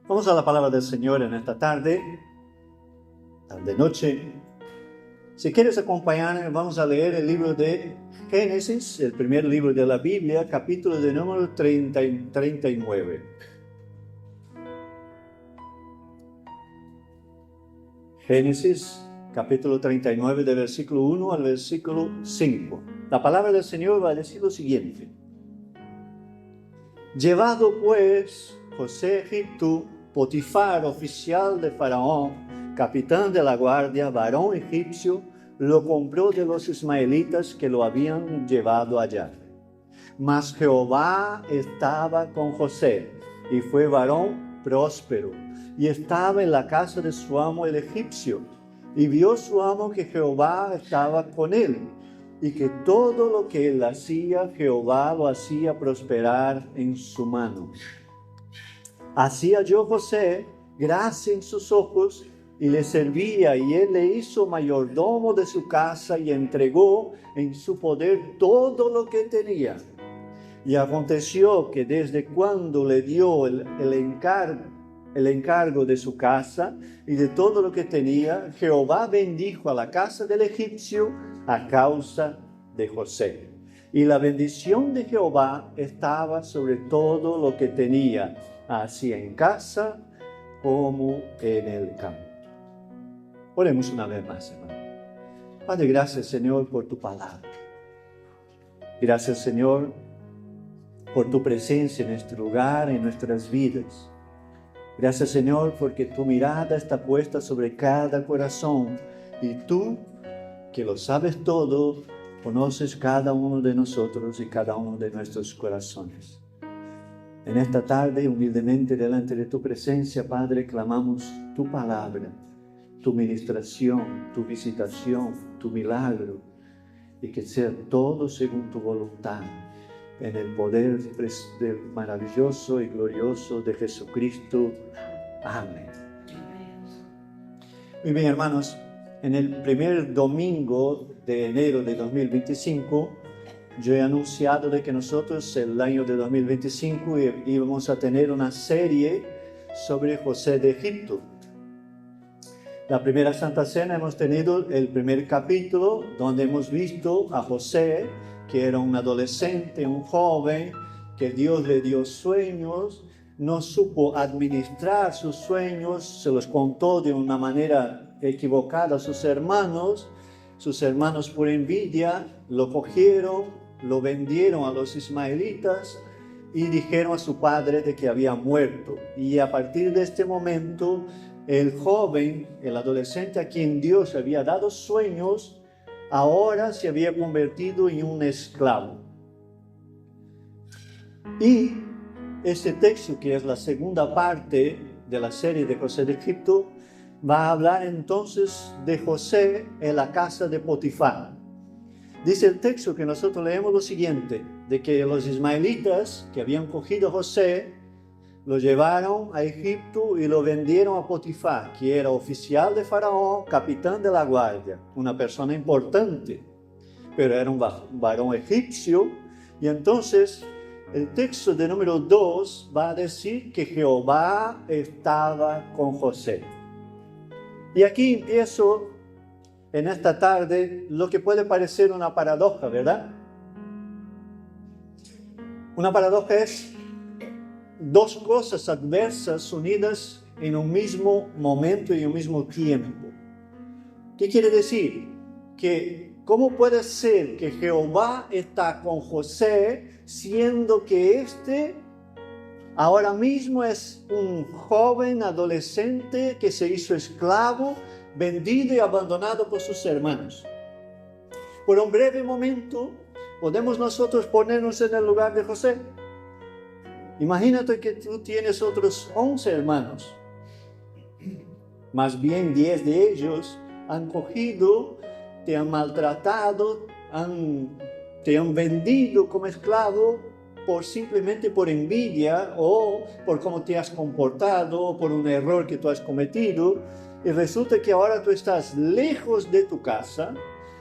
Vamos a la palabra del Señor en esta tarde noche. Si quieres acompañarme, vamos a leer el libro de Génesis, el primer libro de la Biblia, capítulo de número 39. Génesis, capítulo 39, del versículo 1 al versículo 5. La palabra del Señor va a decir lo siguiente. Llevado pues José a Egipto, Potifar, oficial de Faraón, capitán de la guardia, varón egipcio, lo compró de los ismaelitas que lo habían llevado allá. Mas Jehová estaba con José, y fue varón próspero, y estaba en la casa de su amo el egipcio. Y vio su amo que Jehová estaba con él, y que todo lo que él hacía, Jehová lo hacía prosperar en su mano. Así halló José gracia en sus ojos, y le servía, y él le hizo mayordomo de su casa, y entregó en su poder todo lo que tenía. Y aconteció que desde cuando le dio el encargo de su casa y de todo lo que tenía, Jehová bendijo a la casa del egipcio a causa de José. Y la bendición de Jehová estaba sobre todo lo que tenía, así en casa como en el campo. Oremos una vez más, hermano. Padre, gracias, Señor, por tu palabra. Gracias, Señor, por tu presencia en este lugar, en nuestras vidas. Gracias, Señor, porque tu mirada está puesta sobre cada corazón, y tú, que lo sabes todo, conoces cada uno de nosotros y cada uno de nuestros corazones. En esta tarde, humildemente delante de tu presencia, Padre, clamamos tu palabra, tu ministración, tu visitación, tu milagro, y que sea todo según tu voluntad, en el poder maravilloso y glorioso de Jesucristo. Amén. Muy bien, hermanos, en el primer domingo de enero de 2025, yo he anunciado de que nosotros el año de 2025 íbamos a tener una serie sobre José de Egipto. La primera Santa Cena hemos tenido el primer capítulo, donde hemos visto a José, que era un adolescente, un joven, que Dios le dio sueños, no supo administrar sus sueños, se los contó de una manera equivocada a sus hermanos por envidia lo cogieron, lo vendieron a los ismaelitas y dijeron a su padre de que había muerto. Y a partir de este momento, el joven, el adolescente a quien Dios había dado sueños, ahora se había convertido en un esclavo. Y este texto, que es la segunda parte de la serie de José de Egipto, va a hablar entonces de José en la casa de Potifar. Dice el texto que nosotros leemos lo siguiente, de que los ismaelitas que habían cogido a José, lo llevaron a Egipto y lo vendieron a Potifar, que era oficial de Faraón, capitán de la guardia, una persona importante, pero era un varón egipcio. Y entonces el texto de número 2 va a decir que Jehová estaba con José. Y aquí empiezo en esta tarde lo que puede parecer una paradoja, ¿verdad? Una paradoja es dos cosas adversas unidas en un mismo momento y un mismo tiempo. ¿Qué quiere decir? Que ¿cómo puede ser que Jehová está con José, siendo que ahora mismo es un joven adolescente que se hizo esclavo, vendido y abandonado por sus hermanos? Por un breve momento, ¿podemos nosotros ponernos en el lugar de José? Imagínate que tú tienes otros 11 hermanos. Más bien 10 de ellos han cogido, te han maltratado, te han vendido como esclavo simplemente por envidia o por cómo te has comportado o por un error que tú has cometido. Y resulta que ahora tú estás lejos de tu casa,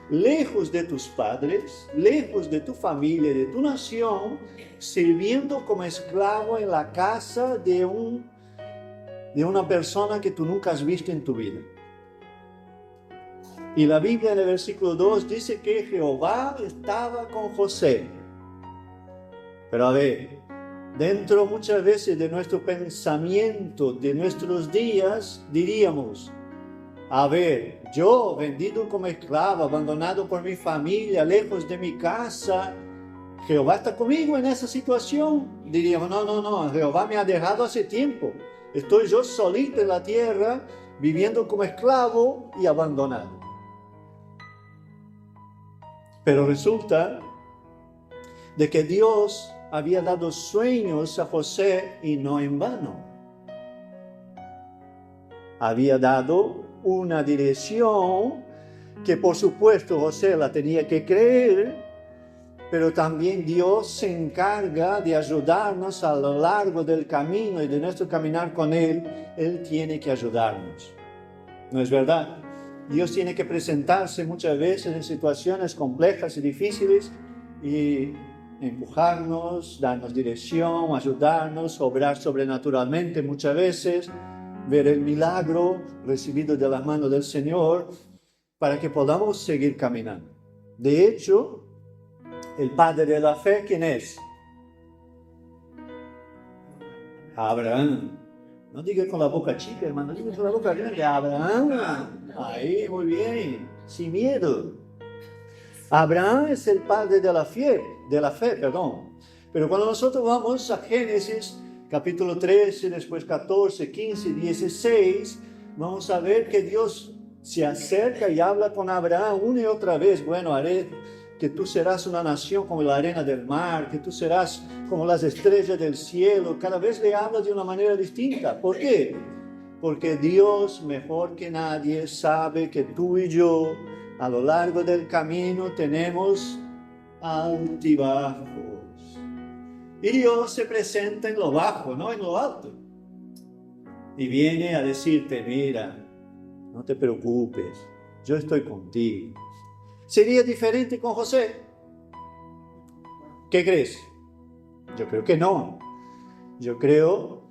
lejos de tus padres, lejos de tu familia, de tu nación, sirviendo como esclavo en la casa de un de una persona que tú nunca has visto en tu vida. Y la Biblia en el versículo 2 dice que Jehová estaba con José. Pero a ver, dentro muchas veces de nuestro pensamiento, de nuestros días, diríamos, a ver, yo vendido como esclavo, abandonado por mi familia, lejos de mi casa, ¿Jehová está conmigo en esa situación? Diríamos, no, Jehová me ha dejado hace tiempo. Estoy yo solito en la tierra, viviendo como esclavo y abandonado. Pero resulta de que Dios había dado sueños a José y no en vano. Había dado una dirección que por supuesto José la tenía que creer, pero también Dios se encarga de ayudarnos a lo largo del camino y de nuestro caminar con Él. Él tiene que ayudarnos. ¿No es verdad? Dios tiene que presentarse muchas veces en situaciones complejas y difíciles y empujarnos, darnos dirección, ayudarnos, obrar sobrenaturalmente muchas veces, ver el milagro recibido de las manos del Señor para que podamos seguir caminando. De hecho, el padre de la fe, ¿quién es? Abraham. No diga con la boca chica, hermano, diga con la boca grande. Abraham. Ahí, muy bien. Sin miedo. Abraham es el padre de la fe, perdón. Pero cuando nosotros vamos a Génesis, capítulo 13, después 14, 15, 16, vamos a ver que Dios se acerca y habla con Abraham una y otra vez. Bueno, haré que tú serás una nación como la arena del mar, que tú serás como las estrellas del cielo. Cada vez le habla de una manera distinta. ¿Por qué? Porque Dios, mejor que nadie, sabe que tú y yo, a lo largo del camino, tenemos altibajos. Y Dios se presenta en lo bajo, no en lo alto. Y viene a decirte, mira, no te preocupes, yo estoy contigo. ¿Sería diferente con José? ¿Qué crees? Yo creo que no. Yo creo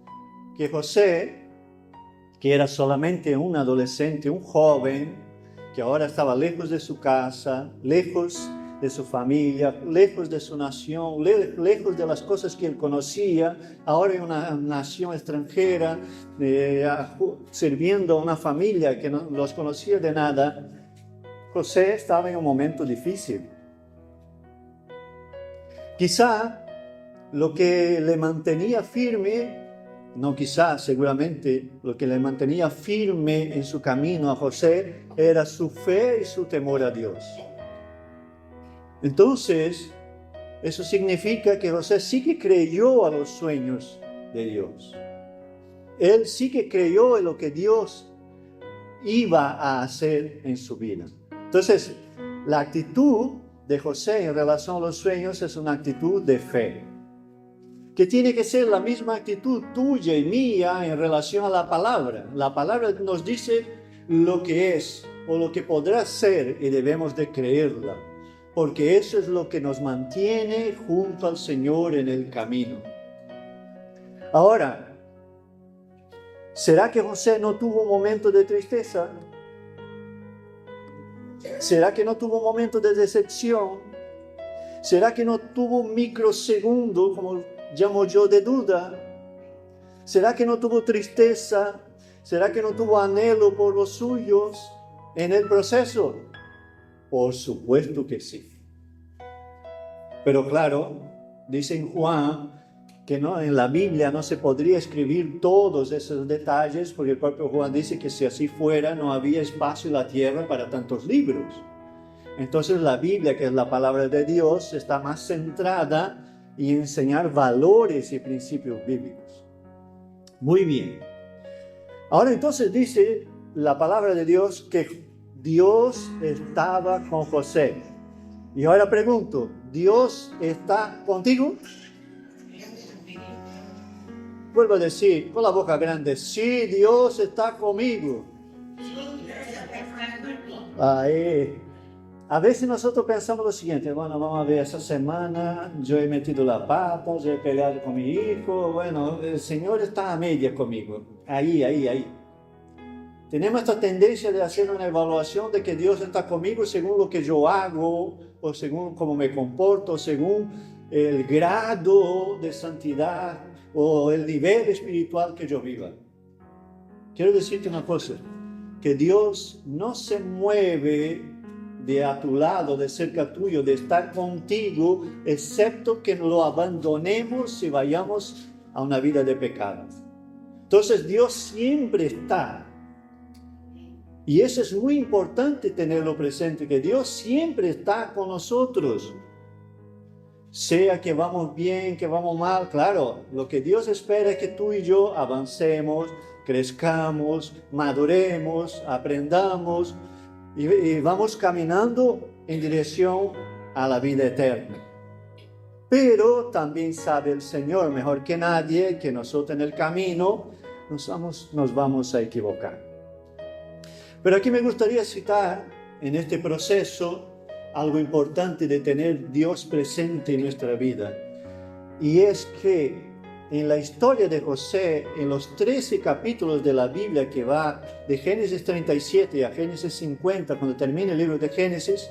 que José, que era solamente un adolescente, un joven, que ahora estaba lejos de su casa, lejos de su familia, lejos de su nación, lejos de las cosas que él conocía, ahora en una nación extranjera, sirviendo a una familia que no los conocía de nada. José estaba en un momento difícil. Quizá lo que le mantenía firme, seguramente lo que le mantenía firme en su camino a José era su fe y su temor a Dios. Entonces, eso significa que José sí que creyó a los sueños de Dios. Él sí que creyó en lo que Dios iba a hacer en su vida. Entonces, la actitud de José en relación a los sueños es una actitud de fe, que tiene que ser la misma actitud tuya y mía en relación a la palabra. La palabra nos dice lo que es o lo que podrá ser y debemos de creerla, porque eso es lo que nos mantiene junto al Señor en el camino. Ahora, ¿será que José no tuvo un momento de tristeza? ¿Será que no tuvo un momento de decepción? ¿Será que no tuvo un microsegundo, como llamo yo, de duda? ¿Será que no tuvo tristeza? ¿Será que no tuvo anhelo por los suyos en el proceso? Por supuesto que sí. Pero claro, dice en Juan que no, en la Biblia no se podría escribir todos esos detalles, porque el propio Juan dice que si así fuera no había espacio en la tierra para tantos libros. Entonces la Biblia, que es la palabra de Dios, está más centrada en enseñar valores y principios bíblicos. Muy bien. Ahora entonces dice la palabra de Dios que Dios estaba con José. Y ahora pregunto, ¿Dios está contigo? Vuelvo a decir con la boca grande, sí, Dios está conmigo. Ahí. A veces nosotros pensamos lo siguiente, bueno, vamos a ver, esa semana yo he metido la pata, yo he peleado con mi hijo, bueno, el Señor está a media conmigo, ahí. Tenemos esta tendencia de hacer una evaluación de que Dios está conmigo según lo que yo hago, o según cómo me comporto, según el grado de santidad o el nivel espiritual que yo viva. Quiero decirte una cosa, que Dios no se mueve de a tu lado, de cerca tuyo, de estar contigo, excepto que lo abandonemos si vayamos a una vida de pecado. Entonces Dios siempre está. Y eso es muy importante tenerlo presente, que Dios siempre está con nosotros. Sea que vamos bien, que vamos mal, claro, lo que Dios espera es que tú y yo avancemos, crezcamos, maduremos, aprendamos y vamos caminando en dirección a la vida eterna. Pero también sabe el Señor mejor que nadie que nosotros en el camino nos vamos a equivocar. Pero aquí me gustaría citar en este proceso algo importante de tener Dios presente en nuestra vida. Y es que en la historia de José, en los 13 capítulos de la Biblia que va de Génesis 37 a Génesis 50, cuando termina el libro de Génesis,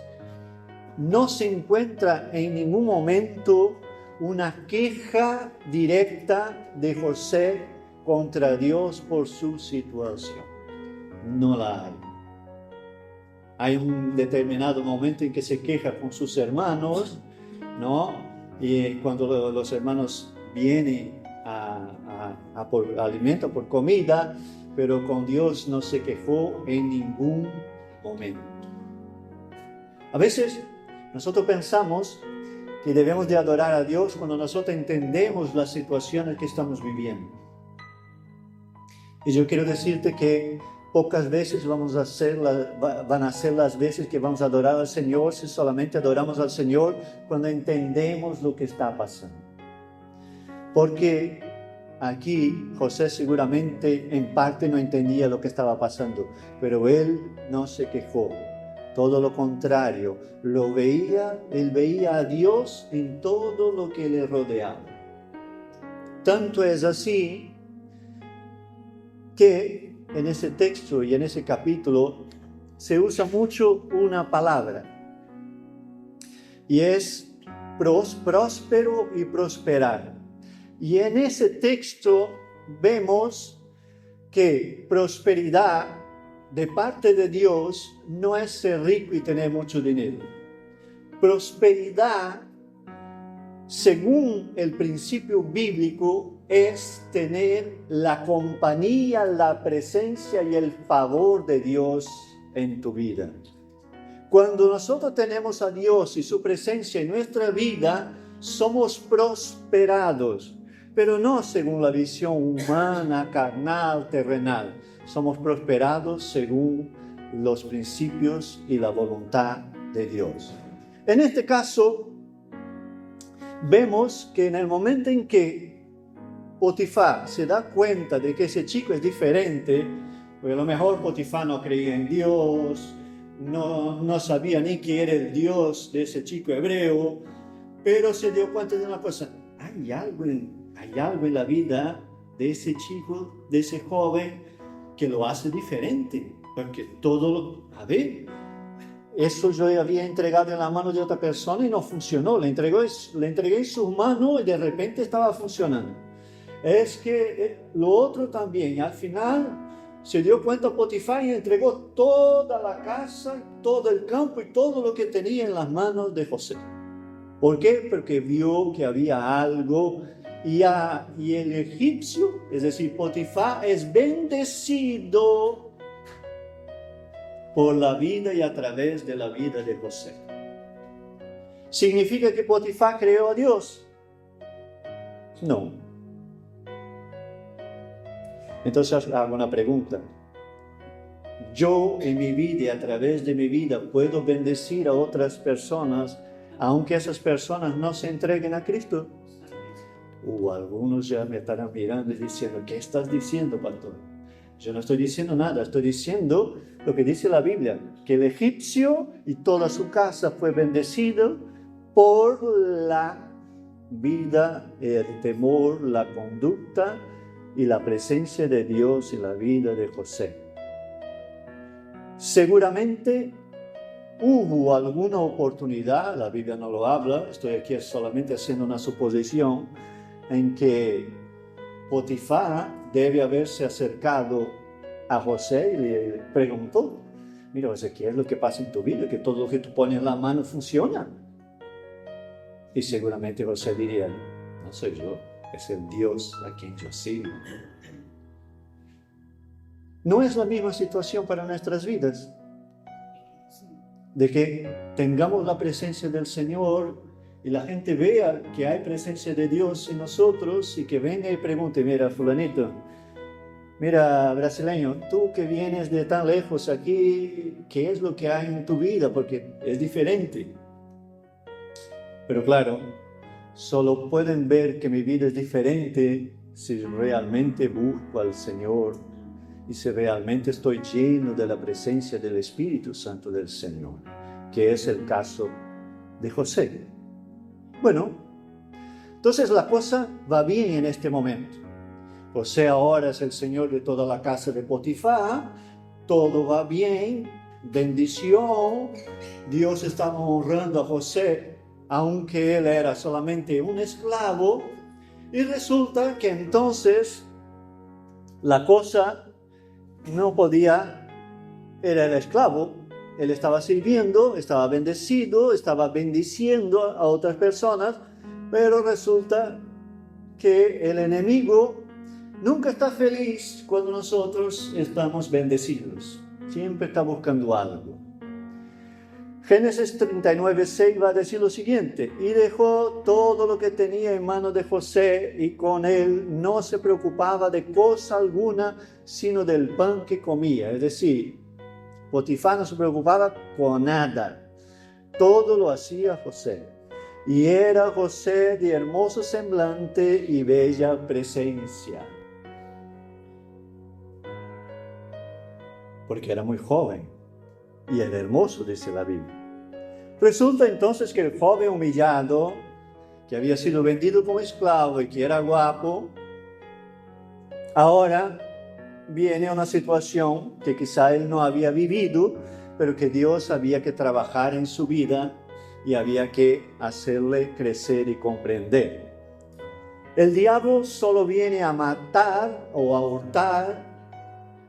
no se encuentra en ningún momento una queja directa de José contra Dios por su situación. No la hay. Hay un determinado momento en que se queja con sus hermanos, ¿no? Y cuando los hermanos vienen a por alimento, por comida, pero con Dios no se quejó en ningún momento. A veces nosotros pensamos que debemos de adorar a Dios cuando nosotros entendemos las situaciones que estamos viviendo. Y yo quiero decirte que pocas veces van a ser las veces que vamos a adorar al Señor si solamente adoramos al Señor cuando entendemos lo que está pasando. Porque aquí José seguramente en parte no entendía lo que estaba pasando, pero él no se quejó. Todo lo contrario, él veía a Dios en todo lo que le rodeaba. Tanto es así que en ese texto y en ese capítulo se usa mucho una palabra y es próspero y prosperar. Y en ese texto vemos que prosperidad de parte de Dios no es ser rico y tener mucho dinero. Prosperidad, según el principio bíblico, es tener la compañía, la presencia y el favor de Dios en tu vida. Cuando nosotros tenemos a Dios y su presencia en nuestra vida, somos prosperados, pero no según la visión humana, carnal, terrenal. Somos prosperados según los principios y la voluntad de Dios. En este caso, vemos que en el momento en que Potifar se da cuenta de que ese chico es diferente, porque a lo mejor Potifar no creía en Dios, no sabía ni quién era el Dios de ese chico hebreo, pero se dio cuenta de una cosa, hay algo en la vida de ese chico, de ese joven, que lo hace diferente, porque eso yo había entregado en la mano de otra persona y no funcionó, le entregué en sus manos y de repente estaba funcionando. Es que lo otro también, al final se dio cuenta Potifar y entregó toda la casa, todo el campo y todo lo que tenía en las manos de José. ¿Por qué? Porque vio que había algo y el egipcio, es decir, Potifar, es bendecido por la vida y a través de la vida de José. ¿Significa que Potifar creó a Dios? No. Entonces hago una pregunta. Yo en mi vida y a través de mi vida puedo bendecir a otras personas, aunque esas personas no se entreguen a Cristo. Algunos ya me estarán mirando y diciendo, ¿qué estás diciendo, pastor? Yo no estoy diciendo nada, estoy diciendo lo que dice la Biblia, que el egipcio y toda su casa fue bendecido por la vida, el temor, la conducta y la presencia de Dios en la vida de José. Seguramente hubo alguna oportunidad, la Biblia no lo habla, estoy aquí solamente haciendo una suposición, en que Potifar debe haberse acercado a José y le preguntó, mira José, ¿qué es lo que pasa en tu vida? Que todo lo que tú pones en la mano funciona. Y seguramente José diría, no soy yo, es el Dios a quien yo sirvo. ¿No es la misma situación para nuestras vidas? De que tengamos la presencia del Señor y la gente vea que hay presencia de Dios en nosotros y que venga y pregunte, mira fulanito, mira brasileño, tú que vienes de tan lejos aquí, ¿qué es lo que hay en tu vida? Porque es diferente. Pero claro, solo pueden ver que mi vida es diferente si realmente busco al Señor y si realmente estoy lleno de la presencia del Espíritu Santo del Señor, que es el caso de José. Bueno, entonces la cosa va bien en este momento. José ahora es el señor de toda la casa de Potifar, todo va bien, bendición, Dios estaba honrando a José, aunque él era solamente un esclavo, y resulta que entonces la cosa no podía, era el esclavo, él estaba sirviendo, estaba bendecido, estaba bendiciendo a otras personas, pero resulta que el enemigo nunca está feliz cuando nosotros estamos bendecidos. Siempre está buscando algo. Génesis 39:6 va a decir lo siguiente: y dejó todo lo que tenía en manos de José, y con él no se preocupaba de cosa alguna, sino del pan que comía. Es decir, Potifar no se preocupaba con nada. Todo lo hacía José. Y era José de hermoso semblante y bella presencia. Porque era muy joven y era hermoso, dice la Biblia. Resulta entonces que el joven humillado, que había sido vendido como esclavo y que era guapo, ahora viene a una situación que quizá él no había vivido, pero que Dios había que trabajar en su vida y había que hacerle crecer y comprender. El diablo solo viene a matar o a hurtar,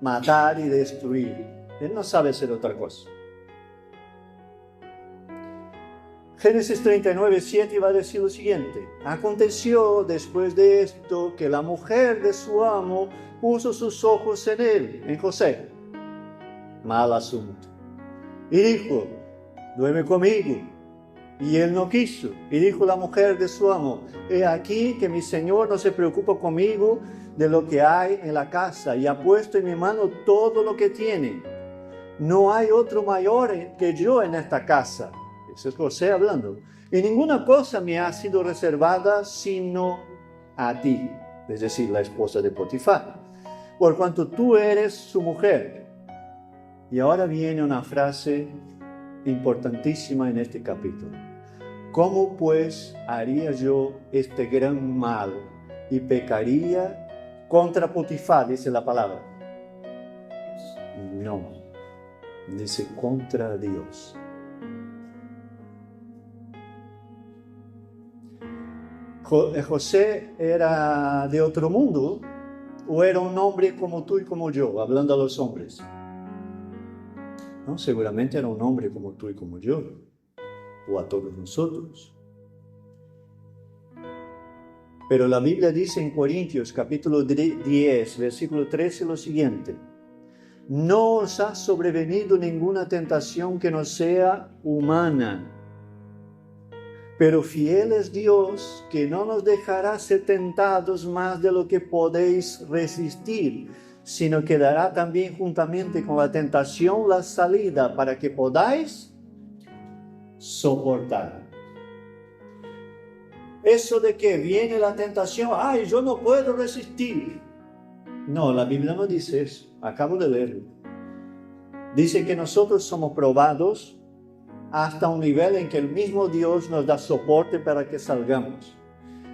matar y destruir. Él no sabe hacer otra cosa. Génesis 39:7 va a decir lo siguiente: aconteció después de esto que la mujer de su amo puso sus ojos en él, en José. Mal asunto. Y dijo, duerme conmigo. Y él no quiso. Y dijo la mujer de su amo, he aquí que mi señor no se preocupa conmigo de lo que hay en la casa, y ha puesto en mi mano todo lo que tiene. No hay otro mayor que yo en esta casa. Ese es José hablando. Y ninguna cosa me ha sido reservada sino a ti, es decir, la esposa de Potifar, por cuanto tú eres su mujer. Y ahora viene una frase importantísima en este capítulo. ¿Cómo pues haría yo este gran mal y pecaría contra Potifar? Dice la palabra. No, dice contra Dios. ¿José era de otro mundo o era un hombre como tú y como yo, hablando a los hombres? No, seguramente era un hombre como tú y como yo, o a todos nosotros. Pero la Biblia dice en Corintios capítulo 10, versículo 13 lo siguiente: no os ha sobrevenido ninguna tentación que no sea humana, pero fiel es Dios, que no nos dejará ser tentados más de lo que podéis resistir, sino que dará también juntamente con la tentación la salida para que podáis soportar. Eso de que viene la tentación, ay, yo no puedo resistir. No, la Biblia no dice eso. Acabo de leerlo. Dice que nosotros somos probados hasta un nivel en que el mismo Dios nos da soporte para que salgamos.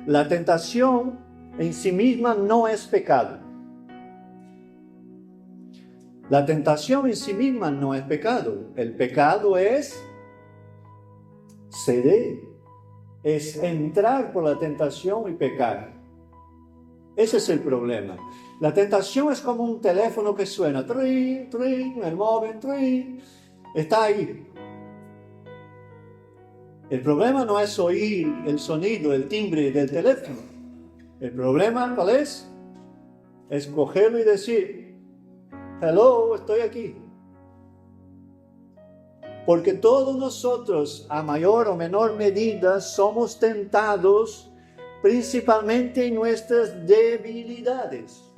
La tentación en sí misma no es pecado. La tentación en sí misma no es pecado. El pecado es ceder, es entrar por la tentación y pecar. Ese es el problema. La tentación es como un teléfono que suena, trin, trin, el móvil, trin, está ahí. El problema no es oír el sonido, el timbre del teléfono. El problema, ¿cuál es? Es cogerlo y decir, hello, estoy aquí. Porque todos nosotros, a mayor o menor medida, somos tentados principalmente en nuestras debilidades.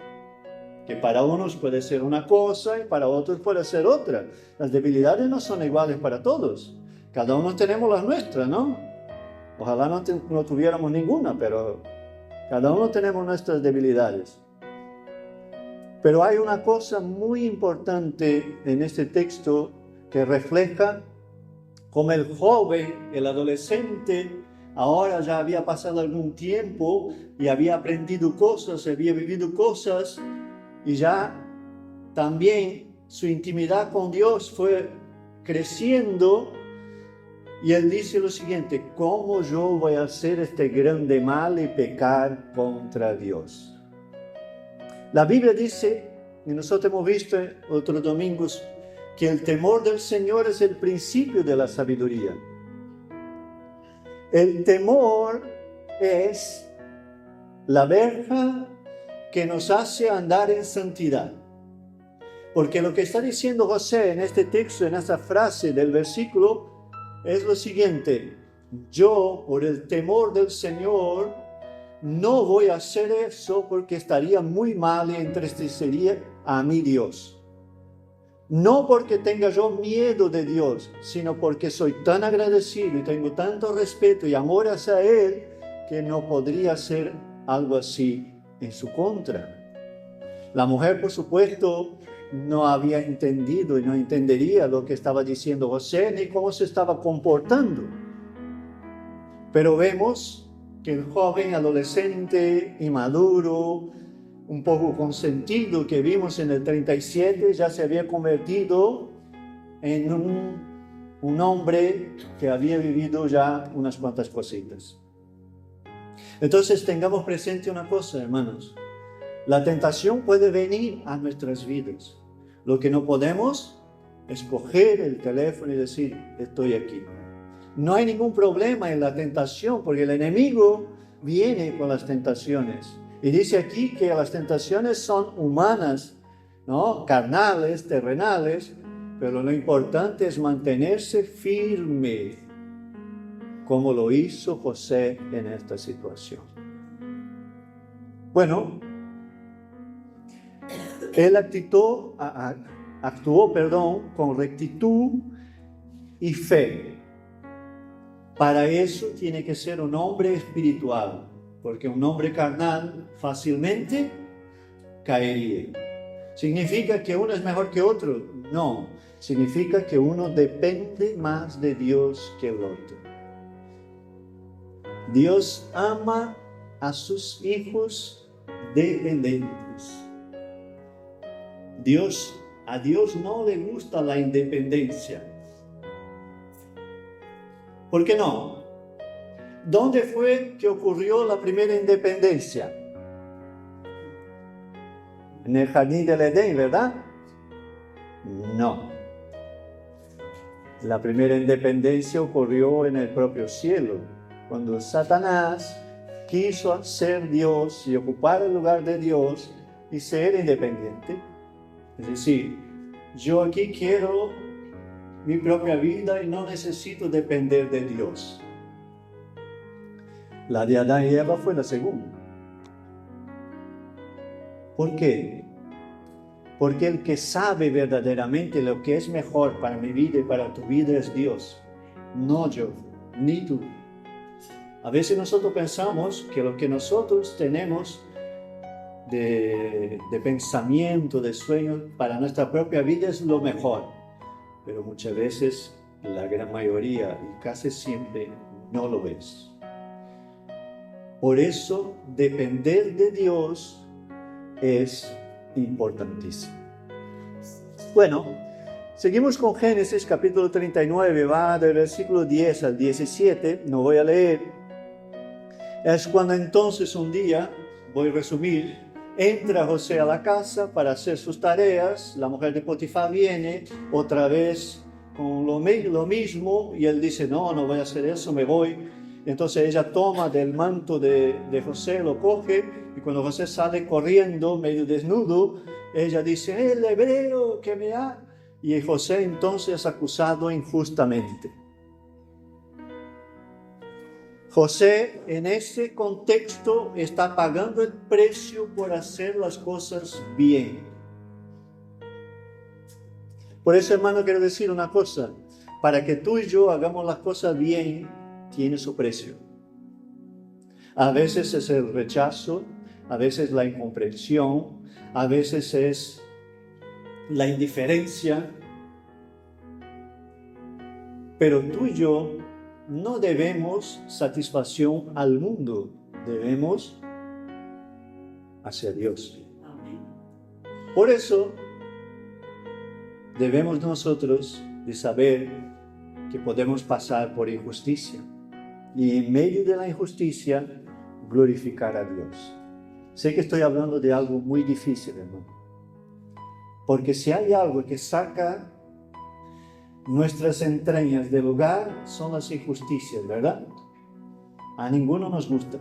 Que para unos puede ser una cosa y para otros puede ser otra. Las debilidades no son iguales para todos. Cada uno tenemos las nuestras, ¿no? Ojalá no tuviéramos ninguna, pero cada uno tenemos nuestras debilidades. Pero hay una cosa muy importante en este texto que refleja cómo el joven, el adolescente, ahora ya había pasado algún tiempo y había aprendido cosas, había vivido cosas y ya también su intimidad con Dios fue creciendo. Y él dice lo siguiente, ¿cómo yo voy a hacer este grande mal y pecar contra Dios? La Biblia dice, y nosotros hemos visto otros domingos, que el temor del Señor es el principio de la sabiduría. El temor es la verja que nos hace andar en santidad. Porque lo que está diciendo José en este texto, en esa frase del versículo, es lo siguiente: yo, por el temor del Señor, no voy a hacer eso porque estaría muy mal y entristecería a mi Dios. No porque tenga yo miedo de Dios, sino porque soy tan agradecido y tengo tanto respeto y amor hacia Él que no podría hacer algo así en su contra. La mujer, por supuesto, no había entendido y no entendería lo que estaba diciendo José ni cómo se estaba comportando. Pero vemos que el joven adolescente inmaduro, un poco consentido que vimos en el 37, ya se había convertido en un hombre que había vivido ya unas cuantas cositas. Entonces tengamos presente una cosa, hermanos. La tentación puede venir a nuestras vidas. Lo que no podemos es coger el teléfono y decir, estoy aquí. No hay ningún problema en la tentación, porque el enemigo viene con las tentaciones. Y dice aquí que las tentaciones son humanas, ¿no? Carnales, terrenales, pero lo importante es mantenerse firme, como lo hizo José en esta situación. Bueno, él actuó con rectitud y fe. Para eso tiene que ser un hombre espiritual, porque un hombre carnal fácilmente caería. ¿Significa que uno es mejor que otro? No, significa que uno depende más de Dios que el otro. Dios ama a sus hijos dependientes. A Dios no le gusta la independencia. ¿Por qué no? ¿Dónde fue que ocurrió la primera independencia? En el jardín del Edén, ¿verdad? No. La primera independencia ocurrió en el propio cielo, cuando Satanás quiso ser Dios y ocupar el lugar de Dios y ser independiente. Es decir, yo aquí quiero mi propia vida y no necesito depender de Dios. La de Adán y Eva fue la segunda. ¿Por qué? Porque el que sabe verdaderamente lo que es mejor para mi vida y para tu vida es Dios, no yo, ni tú. A veces nosotros pensamos que lo que nosotros tenemos de pensamiento, de sueños, para nuestra propia vida es lo mejor. Pero muchas veces, la gran mayoría y casi siempre, no lo es. Por eso, depender de Dios es importantísimo. Bueno, seguimos con Génesis capítulo 39, va del versículo 10 al 17, no voy a leer. Es cuando entonces un día, voy a resumir, entra José a la casa para hacer sus tareas, la mujer de Potifar viene otra vez con lo mismo y él dice, no voy a hacer eso, me voy. Entonces ella toma del manto de José, lo coge, y cuando José sale corriendo, medio desnudo, ella dice, el hebreo que me ha... Y José entonces es acusado injustamente. José en ese contexto está pagando el precio por hacer las cosas bien. Por eso, hermano, quiero decir una cosa. Para que tú y yo hagamos las cosas bien, tiene su precio. A veces es el rechazo, a veces la incomprensión, a veces es la indiferencia. Pero tú y yo no debemos satisfacción al mundo, debemos hacia Dios. Por eso debemos nosotros de saber que podemos pasar por injusticia y en medio de la injusticia glorificar a Dios. Sé que estoy hablando de algo muy difícil, hermano, porque si hay algo que saca nuestras entrañas del lugar son las injusticias, ¿verdad? A ninguno nos gusta.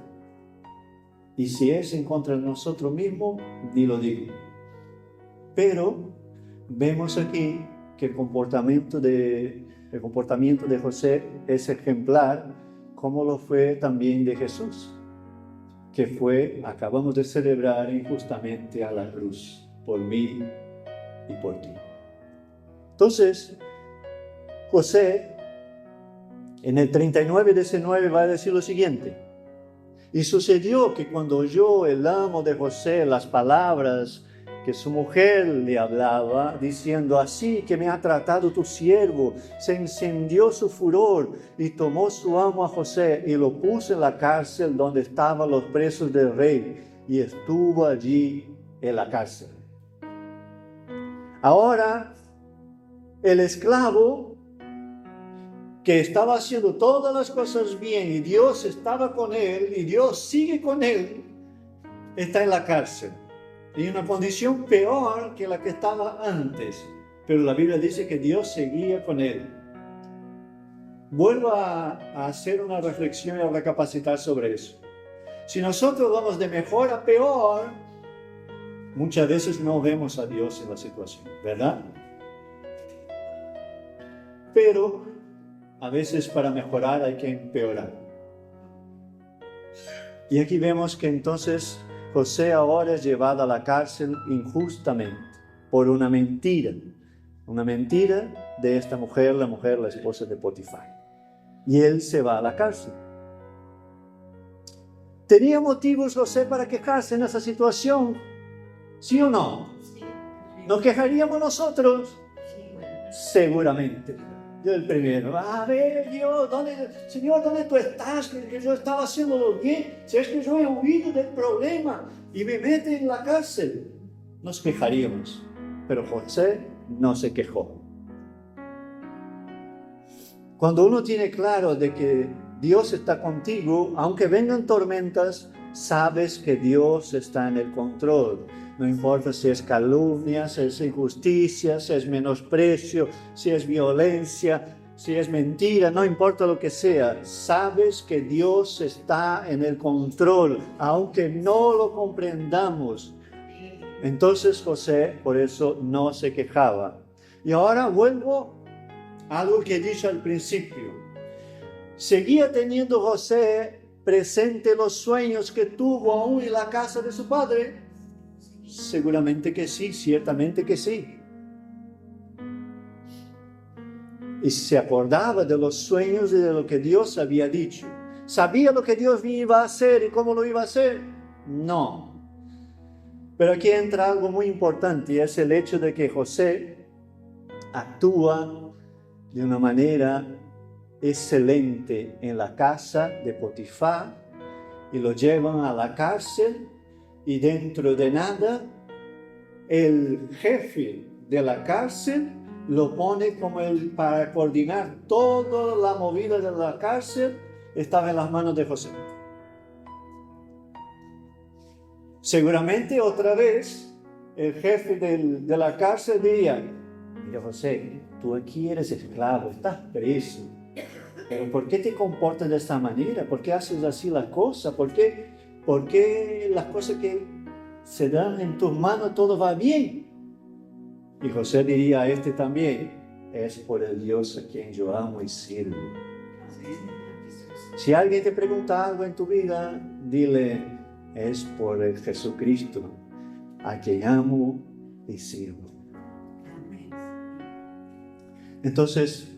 Y si es en contra de nosotros mismos, ni lo digo. Pero vemos aquí que el comportamiento de José es ejemplar, como lo fue también de Jesús, que acabamos de celebrar injustamente a la cruz, por mí y por ti. Entonces, José, en el 39:19 va a decir lo siguiente. Y sucedió que cuando oyó el amo de José las palabras que su mujer le hablaba, diciendo, así que me ha tratado tu siervo, se encendió su furor y tomó su amo a José y lo puso en la cárcel donde estaban los presos del rey y estuvo allí en la cárcel. Ahora, el esclavo que estaba haciendo todas las cosas bien y Dios estaba con él y Dios sigue con él, está en la cárcel. En una condición peor que la que estaba antes. Pero la Biblia dice que Dios seguía con él. Vuelvo a hacer una reflexión y a recapacitar sobre eso. Si nosotros vamos de mejor a peor, muchas veces no vemos a Dios en la situación, ¿verdad? Pero a veces para mejorar hay que empeorar. Y aquí vemos que entonces José ahora es llevado a la cárcel injustamente por una mentira de esta mujer, la esposa de Potifar. Y él se va a la cárcel. ¿Tenía motivos José para quejarse en esa situación? ¿Sí o no? ¿Nos quejaríamos nosotros? Seguramente. Yo el primero, a ver Dios, Señor, ¿dónde tú estás? Que yo estaba haciéndolo bien, si es que yo he huido del problema y me meten en la cárcel. Nos quejaríamos, pero José no se quejó. Cuando uno tiene claro de que Dios está contigo, aunque vengan tormentas, sabes que Dios está en el control. No importa si es calumnia, si es injusticia, si es menosprecio, si es violencia, si es mentira, no importa lo que sea. Sabes que Dios está en el control, aunque no lo comprendamos. Entonces José, por eso, no se quejaba. Y ahora vuelvo a algo que he dicho al principio. ¿Seguía teniendo José presente los sueños que tuvo aún en la casa de su padre? Seguramente que sí, ciertamente que sí. Y se acordaba de los sueños y de lo que Dios había dicho. ¿Sabía lo que Dios iba a hacer y cómo lo iba a hacer? No. Pero aquí entra algo muy importante y es el hecho de que José actúa de una manera excelente en la casa de Potifar y lo llevan a la cárcel y dentro de nada el jefe de la cárcel lo pone como para coordinar toda la movida de la cárcel, estaba en las manos de José. Seguramente otra vez el jefe de la cárcel diría: mira José, tú aquí eres esclavo, estás preso, pero ¿por qué te comportas de esta manera? ¿Por qué haces así las cosas? ¿Por qué las cosas que se dan en tus manos todo va bien? Y José diría a este también: es por el Dios a quien yo amo y sirvo. Si alguien te pregunta algo en tu vida, dile: es por el Jesucristo a quien amo y sirvo. Entonces,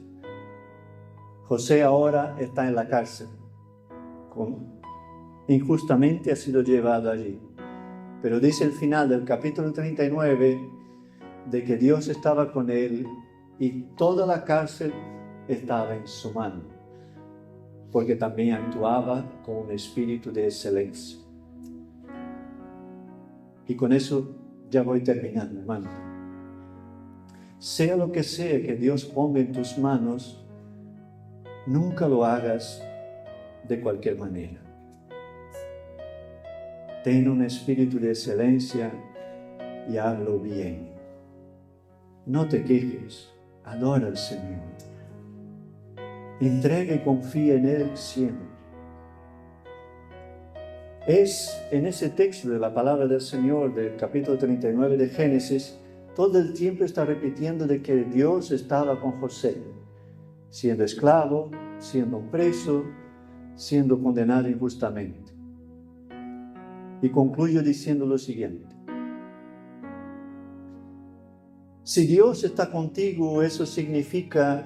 José ahora está en la cárcel. Injustamente ha sido llevado allí. Pero dice el final del capítulo 39 de que Dios estaba con él y toda la cárcel estaba en su mano, porque también actuaba con un espíritu de excelencia. Y con eso ya voy terminando, hermano. Sea lo que sea que Dios ponga en tus manos, nunca lo hagas de cualquier manera. Ten un espíritu de excelencia y hazlo bien. No te quejes, adora al Señor. Entrega y confía en Él siempre. Es en ese texto de la palabra del Señor, del capítulo 39 de Génesis, todo el tiempo está repitiendo de que Dios estaba con José, siendo esclavo, siendo un preso, siendo condenado injustamente. Y concluyo diciendo lo siguiente: si Dios está contigo, ¿eso significa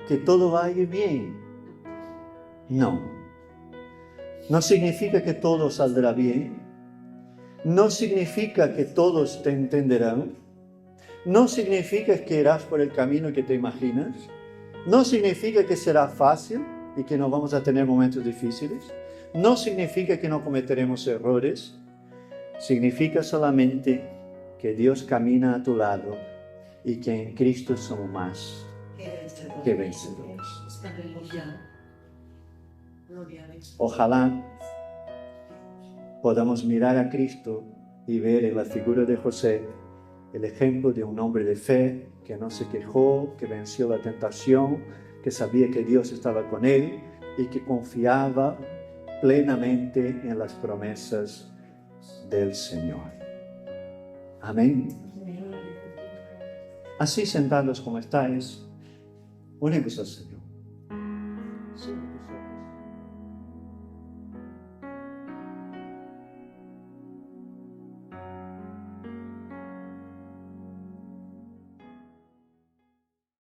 que todo va a ir bien? No. No significa que todo saldrá bien. No significa que todos te entenderán. No significa que irás por el camino que te imaginas. No significa que será fácil y que no vamos a tener momentos difíciles. No significa que no cometeremos errores. Significa solamente que Dios camina a tu lado y que en Cristo somos más que vencedores. Ojalá podamos mirar a Cristo y ver en la figura de José el ejemplo de un hombre de fe que no se quejó, que venció la tentación, que sabía que Dios estaba con él y que confiaba plenamente en las promesas del Señor. Amén. Así sentados como estáis, oremos al Señor.